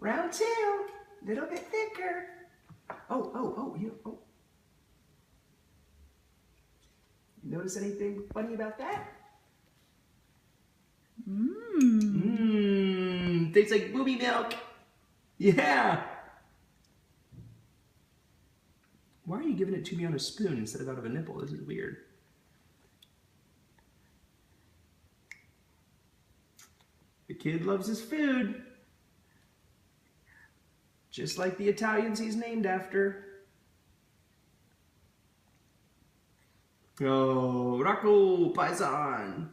Round two. Little bit thicker. Oh. You notice anything funny about that? Tastes like booby milk. Yeah. Why are you giving it to me on a spoon instead of out of a nipple? This is weird. The kid loves his food. Just like the Italians he's named after. Oh, Rocco Paisan.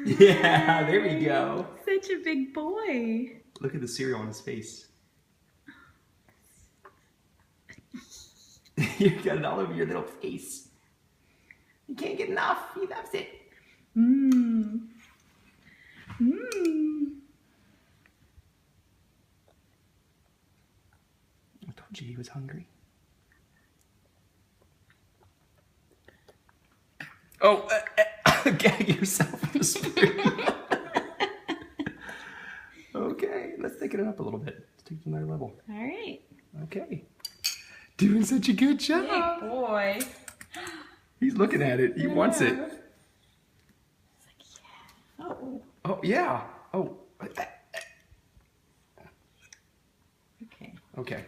Yeah, there we go. Such a big boy. Look at the cereal on his face. You got it all over your little face. You can't get enough. He loves it. I told you he was hungry. Oh, gag yourself with a spoon. Okay, let's thicken it up a little bit. Let's take it to another level. All right. Okay. Doing such a good job. Big boy. He's looking at it. He wants it. He's like, yeah. Oh. Oh, yeah. Oh. Okay. Okay.